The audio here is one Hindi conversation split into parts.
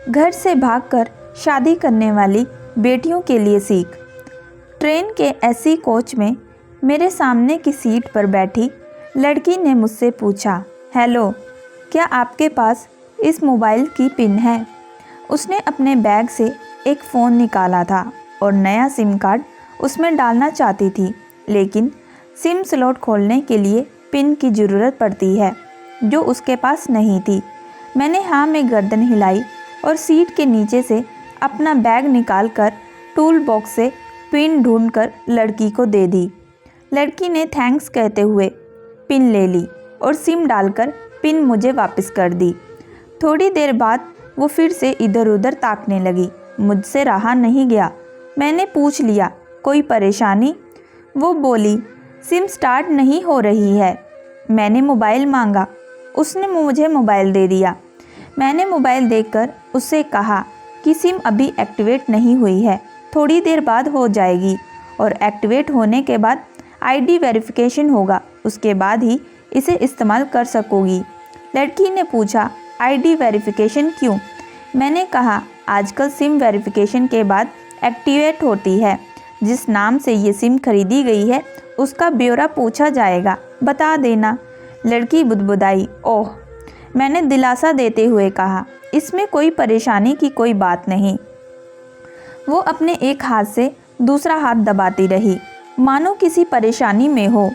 घर से भागकर शादी करने वाली बेटियों के लिए सीख। ट्रेन के एसी कोच में मेरे सामने की सीट पर बैठी लड़की ने मुझसे पूछा, हेलो, क्या आपके पास इस मोबाइल की पिन है? उसने अपने बैग से एक फ़ोन निकाला था और नया सिम कार्ड उसमें डालना चाहती थी, लेकिन सिम स्लॉट खोलने के लिए पिन की ज़रूरत पड़ती है जो उसके पास नहीं थी। मैंने हाँ में गर्दन हिलाई और सीट के नीचे से अपना बैग निकालकर टूल बॉक्स से पिन ढूंढकर लड़की को दे दी। लड़की ने थैंक्स कहते हुए पिन ले ली और सिम डालकर पिन मुझे वापस कर दी। थोड़ी देर बाद वो फिर से इधर उधर ताकने लगी। मुझसे रहा नहीं गया। मैंने पूछ लिया, कोई परेशानी? वो बोली, सिम स्टार्ट नहीं हो रही है। मैंने मोबाइल मांगा, उसने मुझे मोबाइल दे दिया। मैंने मोबाइल देखकर उससे कहा कि सिम अभी एक्टिवेट नहीं हुई है, थोड़ी देर बाद हो जाएगी और एक्टिवेट होने के बाद आईडी वेरिफिकेशन होगा, उसके बाद ही इसे इस्तेमाल कर सकोगी। लड़की ने पूछा, आईडी वेरिफिकेशन क्यों? मैंने कहा, आजकल सिम वेरिफिकेशन के बाद एक्टिवेट होती है। जिस नाम से ये सिम खरीदी गई है उसका ब्यौरा पूछा जाएगा, बता देना। लड़की बुदबुदाई, ओह। मैंने दिलासा देते हुए कहा, इसमें कोई परेशानी की कोई बात नहीं। वो अपने एक हाथ से दूसरा हाथ दबाती रही, मानो किसी परेशानी में हो।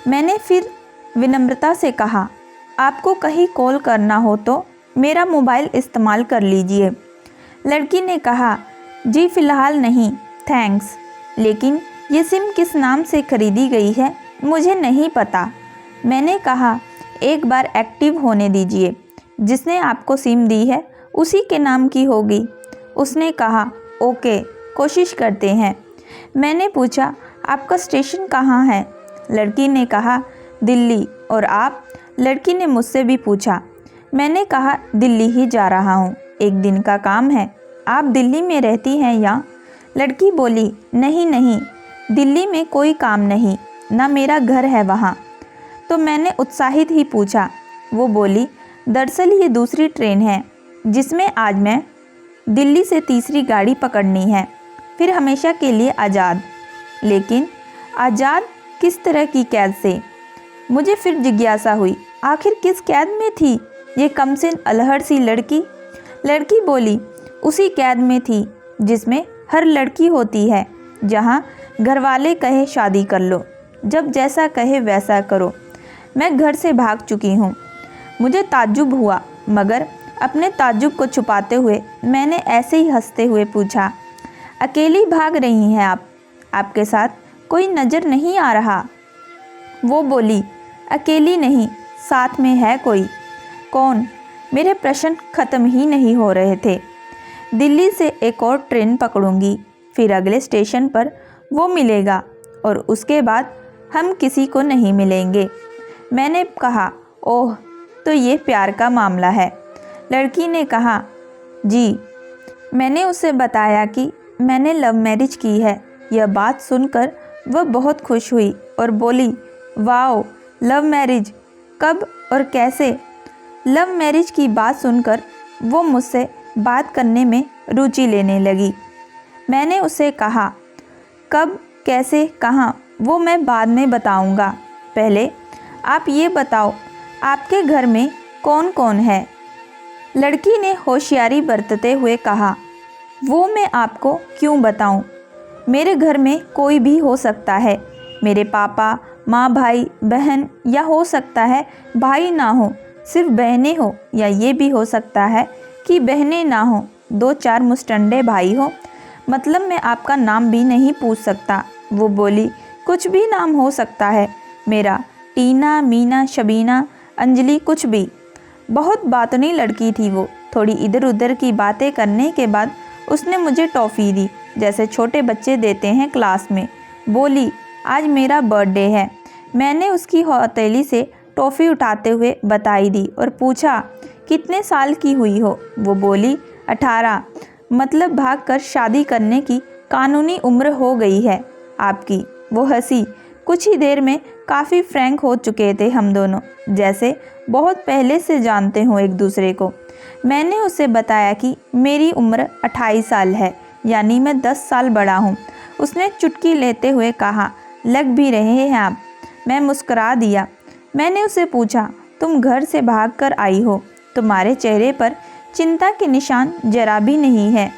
मैंने फिर विनम्रता से कहा, आपको कहीं कॉल करना हो तो मेरा मोबाइल इस्तेमाल कर लीजिए। लड़की ने कहा, जी फ़िलहाल नहीं, थैंक्स, लेकिन ये सिम किस नाम से खरीदी गई है मुझे नहीं पता। मैंने कहा, एक बार एक्टिव होने दीजिए, जिसने आपको सिम दी है उसी के नाम की होगी। उसने कहा, ओके, कोशिश करते हैं। मैंने पूछा, आपका स्टेशन कहाँ है? लड़की ने कहा, दिल्ली। और आप? लड़की ने मुझसे भी पूछा। मैंने कहा, दिल्ली ही जा रहा हूँ, एक दिन का काम है। आप दिल्ली में रहती हैं या? लड़की बोली, नहीं नहीं, दिल्ली में कोई काम नहीं, ना मेरा घर है वहाँ। तो मैंने उत्साहित ही पूछा। वो बोली, दरअसल ये दूसरी ट्रेन है जिसमें आज मैं दिल्ली से तीसरी गाड़ी पकड़नी है, फिर हमेशा के लिए आज़ाद। लेकिन आज़ाद किस तरह की कैद से? मुझे फिर जिज्ञासा हुई, आखिर किस कैद में थी ये कमसिन अलहड़ सी लड़की? लड़की बोली, उसी कैद में थी जिसमें हर लड़की होती है, जहाँ घरवाले कहे शादी कर लो, जब जैसा कहे वैसा करो। मैं घर से भाग चुकी हूँ। मुझे ताज्जुब हुआ, मगर अपने ताज्जुब को छुपाते हुए मैंने ऐसे ही हंसते हुए पूछा, अकेली भाग रही हैं आप? आपके साथ कोई नज़र नहीं आ रहा? वो बोली, अकेली नहीं, साथ में है कोई। कौन? मेरे प्रश्न ख़त्म ही नहीं हो रहे थे। दिल्ली से एक और ट्रेन पकड़ूंगी, फिर अगले स्टेशन पर वो मिलेगा और उसके बाद हम किसी को नहीं मिलेंगे। मैंने कहा, ओह, तो ये प्यार का मामला है? लड़की ने कहा, जी। मैंने उसे बताया कि मैंने लव मैरिज की है। यह बात सुनकर वह बहुत खुश हुई और बोली, वाओ, लव मैरिज, कब और कैसे? लव मैरिज की बात सुनकर वो मुझसे बात करने में रुचि लेने लगी। मैंने उसे कहा, कब, कैसे, कहाँ, वो मैं बाद में बताऊंगा। पहले आप ये बताओ, आपके घर में कौन कौन है? लड़की ने होशियारी बरतते हुए कहा, वो मैं आपको क्यों बताऊं? मेरे घर में कोई भी हो सकता है, मेरे पापा, माँ, भाई, बहन, या हो सकता है भाई ना हो, सिर्फ बहनें हो, या ये भी हो सकता है कि बहनें ना हो, दो चार मुस्टंडे भाई हो। मतलब मैं आपका नाम भी नहीं पूछ सकता। वो बोली, कुछ भी नाम हो सकता है मेरा, टीना, मीना, शबीना, अंजलि, कुछ भी। बहुत बातनी लड़की थी वो। थोड़ी इधर उधर की बातें करने के बाद उसने मुझे टॉफ़ी दी, जैसे छोटे बच्चे देते हैं क्लास में। बोली, आज मेरा बर्थडे है। मैंने उसकी हथेली से टॉफ़ी उठाते हुए बधाई दी और पूछा, कितने साल की हुई हो? वो बोली, 18। मतलब भागकर शादी करने की कानूनी उम्र हो गई है आपकी। वो हंसी। कुछ ही देर में काफ़ी फ्रैंक हो चुके थे हम दोनों, जैसे बहुत पहले से जानते हों एक दूसरे को। मैंने उसे बताया कि मेरी उम्र 28 साल है, यानी मैं 10 साल बड़ा हूँ। उसने चुटकी लेते हुए कहा, लग भी रहे हैं आप। मैं मुस्कुरा दिया। मैंने उसे पूछा, तुम घर से भागकर आई हो? तुम्हारे चेहरे पर चिंता के निशान जरा भी नहीं है।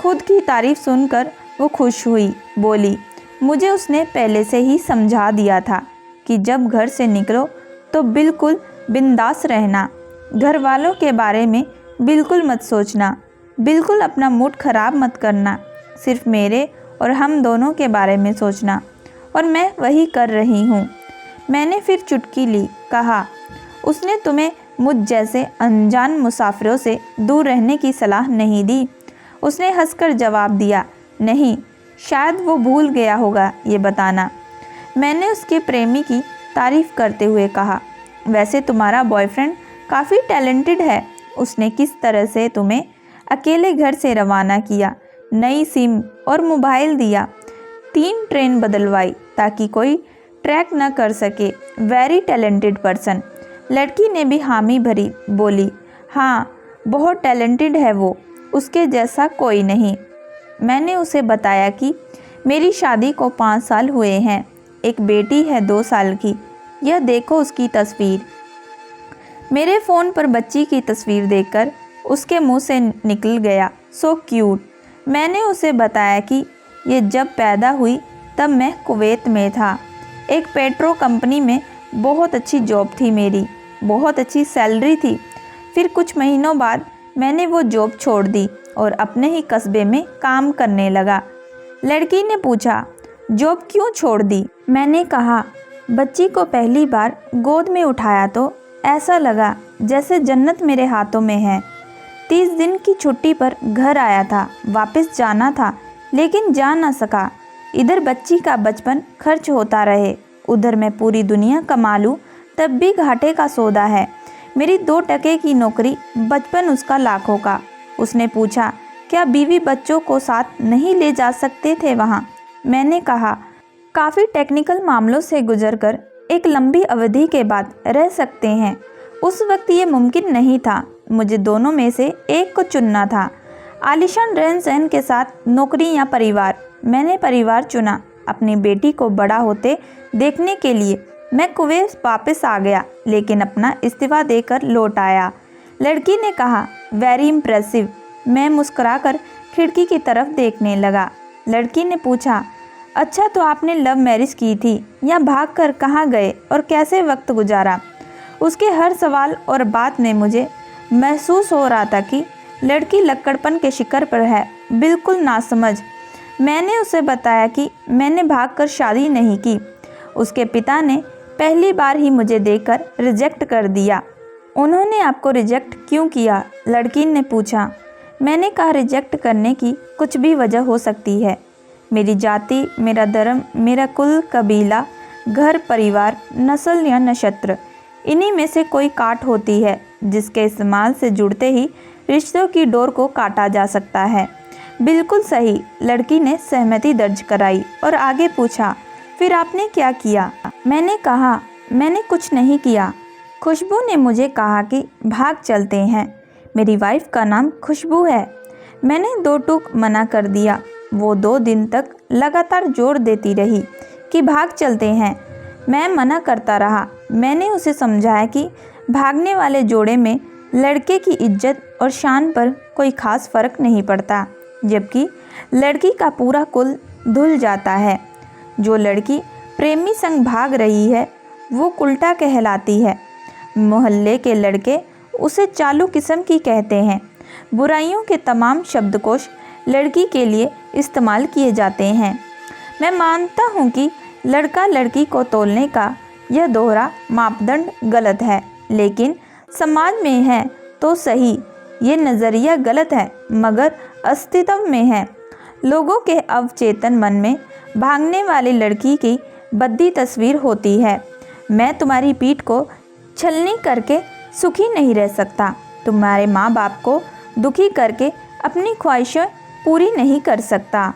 खुद की तारीफ सुनकर वो खुश हुई, बोली, मुझे उसने पहले से ही समझा दिया था कि जब घर से निकलो तो बिल्कुल बिंदास रहना, घर वालों के बारे में बिल्कुल मत सोचना, बिल्कुल अपना मूड खराब मत करना, सिर्फ मेरे और हम दोनों के बारे में सोचना। और मैं वही कर रही हूँ। मैंने फिर चुटकी ली। कहा, उसने तुम्हें मुझ जैसे अनजान मुसाफिरों से दूर रहने की सलाह नहीं दी? उसने हंसकर जवाब दिया, नहीं, शायद वो भूल गया होगा ये बताना। मैंने उसके प्रेमी की तारीफ करते हुए कहा, वैसे तुम्हारा बॉयफ्रेंड काफ़ी टैलेंटेड है। उसने किस तरह से तुम्हें अकेले घर से रवाना किया, नई सिम और मोबाइल दिया, 3 ट्रेन बदलवाई ताकि कोई ट्रैक न कर सके। Very talented person. लड़की ने भी हामी भरी, बोली, हाँ, बहुत टैलेंटेड है वो, उसके जैसा कोई नहीं। मैंने उसे बताया कि मेरी शादी को 5 साल हुए हैं, एक बेटी है 2 साल की, यह देखो उसकी तस्वीर। मेरे फ़ोन पर बच्ची की तस्वीर देखकर उसके मुंह से निकल गया, सो क्यूट। मैंने उसे बताया कि ये जब पैदा हुई तब मैं कुवैत में था, एक पेट्रो कंपनी में बहुत अच्छी जॉब थी मेरी, बहुत अच्छी सैलरी थी। फिर कुछ महीनों बाद मैंने वो जॉब छोड़ दी और अपने ही कस्बे में काम करने लगा। लड़की ने पूछा, जॉब क्यों छोड़ दी? मैंने कहा, बच्ची को पहली बार गोद में उठाया तो ऐसा लगा जैसे जन्नत मेरे हाथों में है। 30 दिन की छुट्टी पर घर आया था, वापस जाना था लेकिन जा ना सका। इधर बच्ची का बचपन खर्च होता रहे, उधर मैं पूरी दुनिया कमा लूँ तब भी घाटे का सौदा है। मेरी 2 टके की नौकरी, बचपन उसका लाखों का। उसने पूछा, क्या बीवी बच्चों को साथ नहीं ले जा सकते थे वहाँ? मैंने कहा, काफ़ी टेक्निकल मामलों से गुजरकर एक लंबी अवधि के बाद रह सकते हैं। उस वक्त ये मुमकिन नहीं था, मुझे दोनों में से एक को चुनना था, आलीशान रहन सहन के साथ नौकरी या परिवार। मैंने परिवार चुना। अपनी बेटी को बड़ा होते देखने के लिए मैं कुवैत वापस आ गया, लेकिन अपना इस्तीफा देकर लौट आया। लड़की ने कहा, वेरी इम्प्रेसिव। मैं मुस्कुराकर खिड़की की तरफ देखने लगा। लड़की ने पूछा, अच्छा तो आपने लव मैरिज की थी या भागकर कहाँ गए और कैसे वक्त गुजारा? उसके हर सवाल और बात में मुझे महसूस हो रहा था कि लड़की लक्कड़पन के शिकार पर है, बिल्कुल नासमझ। मैंने उसे बताया कि मैंने भागकर शादी नहीं की, उसके पिता ने पहली बार ही मुझे देखकर रिजेक्ट कर दिया। उन्होंने आपको रिजेक्ट क्यों किया? लड़की ने पूछा। मैंने कहा, रिजेक्ट करने की कुछ भी वजह हो सकती है। मेरी जाति, मेरा धर्म, मेरा कुल, कबीला, घर परिवार, नस्ल या नक्षत्र, इन्हीं में से कोई काट होती है जिसके इस्तेमाल से जुड़ते ही रिश्तों की डोर को काटा जा सकता है। बिल्कुल सही। लड़की ने सहमति दर्ज कराई और आगे पूछा, फिर आपने क्या किया? मैंने कहा, मैंने कुछ नहीं किया। खुशबू ने मुझे कहा कि भाग चलते हैं। मेरी वाइफ का नाम खुशबू है। मैंने 2 टूक मना कर दिया। वो 2 दिन तक लगातार जोर देती रही कि भाग चलते हैं। मैं मना करता रहा। मैंने उसे समझाया कि भागने वाले जोड़े में लड़के की इज्जत और शान पर कोई खास फर्क नहीं पड़ता, जबकि लड़की का पूरा कुल धुल जाता है। जो लड़की प्रेमी संग भाग रही है वो उल्टा कहलाती है। मोहल्ले के लड़के उसे चालू किस्म की कहते हैं। बुराइयों के तमाम शब्दकोश लड़की के लिए इस्तेमाल किए जाते हैं। मैं मानता हूँ कि लड़का लड़की को तोलने का यह दोहरा मापदंड गलत है, लेकिन समाज में है तो सही, ये नज़रिया गलत है मगर अस्तित्व में है। लोगों के अवचेतन मन में भागने वाली लड़की की बद्दी तस्वीर होती है। मैं तुम्हारी पीठ को छलनी करके सुखी नहीं रह सकता, तुम्हारे माँ बाप को दुखी करके अपनी ख्वाहिशें पूरी नहीं कर सकता।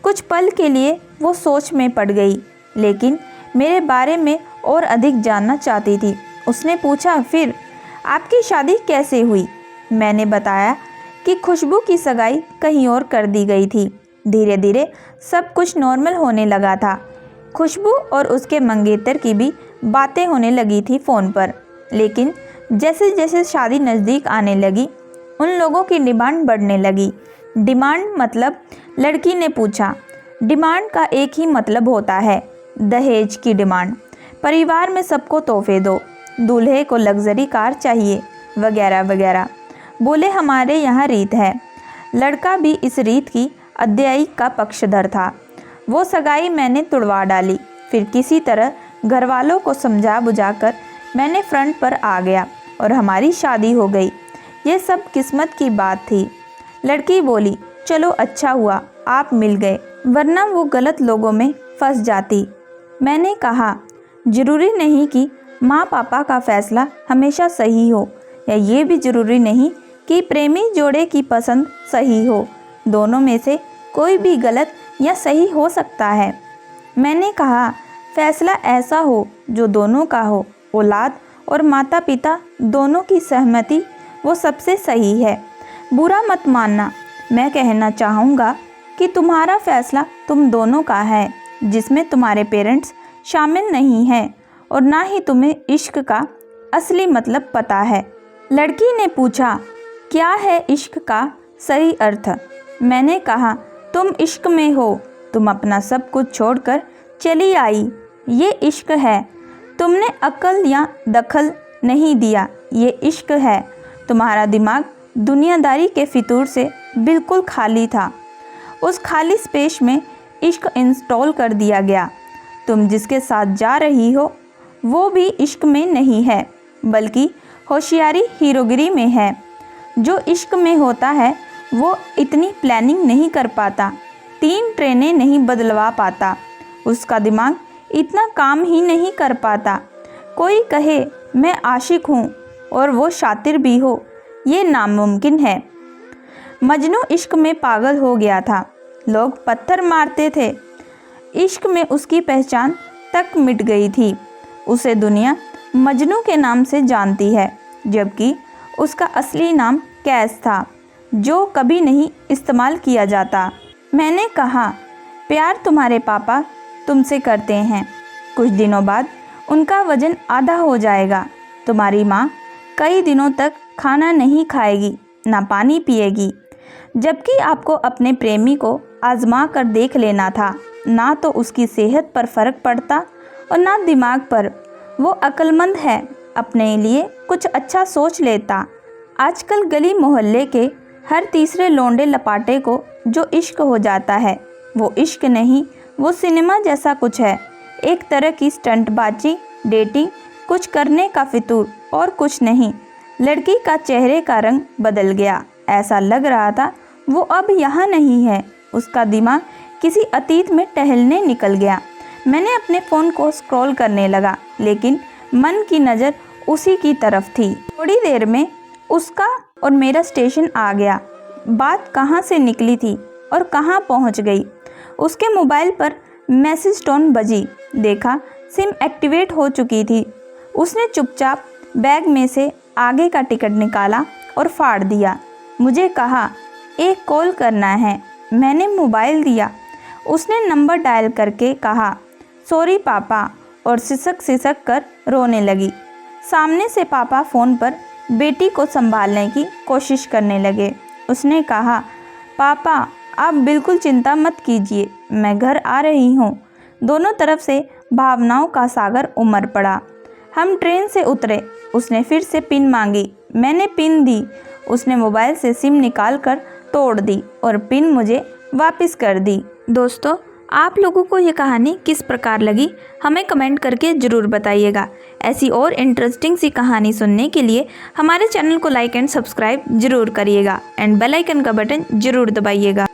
कुछ पल के लिए वो सोच में पड़ गई, लेकिन मेरे बारे में और अधिक जानना चाहती थी। उसने पूछा, फिर आपकी शादी कैसे हुई? मैंने बताया कि खुशबू की सगाई कहीं और कर दी गई थी। धीरे धीरे सब कुछ नॉर्मल होने लगा था। खुशबू और उसके मंगेतर की भी बातें होने लगी थी फ़ोन पर। लेकिन जैसे जैसे शादी नज़दीक आने लगी, उन लोगों की डिमांड बढ़ने लगी। डिमांड मतलब, लड़की ने पूछा। डिमांड का एक ही मतलब होता है, दहेज की डिमांड। परिवार में सबको तोहफे दो, दूल्हे को लग्जरी कार चाहिए, वगैरह वगैरह। बोले हमारे यहाँ रीत है। लड़का भी इस रीत की अदायगी का पक्षधर था। वो सगाई मैंने तुड़वा डाली। फिर किसी तरह घर वालों को समझा बुझाकर मैंने फ्रंट पर आ गया और हमारी शादी हो गई। ये सब किस्मत की बात थी। लड़की बोली, चलो अच्छा हुआ आप मिल गए, वरना वो गलत लोगों में फंस जाती। मैंने कहा, ज़रूरी नहीं कि माँ पापा का फ़ैसला हमेशा सही हो, या ये भी ज़रूरी नहीं कि प्रेमी जोड़े की पसंद सही हो। दोनों में से कोई भी गलत या सही हो सकता है। मैंने कहा, फ़ैसला ऐसा हो जो दोनों का हो। औलाद और माता पिता दोनों की सहमति वो सबसे सही है। बुरा मत मानना, मैं कहना चाहूँगा कि तुम्हारा फ़ैसला तुम दोनों का है, जिसमें तुम्हारे पेरेंट्स शामिल नहीं हैं और ना ही तुम्हें इश्क का असली मतलब पता है। लड़की ने पूछा, क्या है इश्क का सही अर्थ? मैंने कहा, तुम इश्क में हो, तुम अपना सब कुछ छोड़कर चली आई, ये इश्क है। तुमने अक्ल या दखल नहीं दिया, ये इश्क है। तुम्हारा दिमाग दुनियादारी के फितूर से बिल्कुल खाली था। उस खाली स्पेस में इश्क इंस्टॉल कर दिया गया। तुम जिसके साथ जा रही हो वो भी इश्क में नहीं है, बल्कि होशियारी हीरोगिरी में है। जो इश्क में होता है वो इतनी प्लानिंग नहीं कर पाता, 3 ट्रेनें नहीं बदलवा पाता, उसका दिमाग इतना काम ही नहीं कर पाता। कोई कहे मैं आशिक हूँ और वो शातिर भी हो, ये नामुमकिन है। मजनू इश्क में पागल हो गया था। लोग पत्थर मारते थे। इश्क में उसकी पहचान तक मिट गई थी। उसे दुनिया मजनू के नाम से जानती है, जबकि उसका असली नाम कैस था, जो कभी नहीं इस्तेमाल किया जाता। मैंने कहा, प्यार तुम्हारे पापा तुमसे करते हैं। कुछ दिनों बाद उनका वजन आधा हो जाएगा। तुम्हारी माँ कई दिनों तक खाना नहीं खाएगी, ना पानी पिएगी। जबकि आपको अपने प्रेमी को आजमा कर देख लेना था। ना तो उसकी सेहत पर फ़र्क पड़ता और ना दिमाग पर। वो अक्लमंद है, अपने लिए कुछ अच्छा सोच लेता। आजकल गली मोहल्ले के हर तीसरे लौंडे लपाटे को जो इश्क हो जाता है, वो इश्क नहीं, वो सिनेमा जैसा कुछ है। एक तरह की स्टंटबाजी, डेटिंग, कुछ करने का फितूर और कुछ नहीं। लड़की का चेहरे का रंग बदल गया। ऐसा लग रहा था वो अब यहाँ नहीं है। उसका दिमाग किसी अतीत में टहलने निकल गया। मैंने अपने फ़ोन को स्क्रॉल करने लगा, लेकिन मन की नज़र उसी की तरफ थी। थोड़ी देर में उसका और मेरा स्टेशन आ गया। बात कहाँ से निकली थी और कहाँ पहुँच गई। उसके मोबाइल पर मैसेज टोन बजी। देखा सिम एक्टिवेट हो चुकी थी। उसने चुपचाप बैग में से आगे का टिकट निकाला और फाड़ दिया। मुझे कहा, एक कॉल करना है। मैंने मोबाइल दिया। उसने नंबर डायल करके कहा, सॉरी पापा, और सिसक सिसक कर रोने लगी। सामने से पापा फ़ोन पर बेटी को संभालने की कोशिश करने लगे। उसने कहा, पापा आप बिल्कुल चिंता मत कीजिए, मैं घर आ रही हूँ। दोनों तरफ से भावनाओं का सागर उमड़ पड़ा। हम ट्रेन से उतरे। उसने फिर से पिन मांगी। मैंने पिन दी। उसने मोबाइल से सिम निकाल कर तोड़ दी और पिन मुझे वापस कर दी। दोस्तों, आप लोगों को ये कहानी किस प्रकार लगी हमें कमेंट करके ज़रूर बताइएगा। ऐसी और इंटरेस्टिंग सी कहानी सुनने के लिए हमारे चैनल को लाइक एंड सब्सक्राइब ज़रूर करिएगा एंड बेल आइकन का बटन ज़रूर दबाइएगा।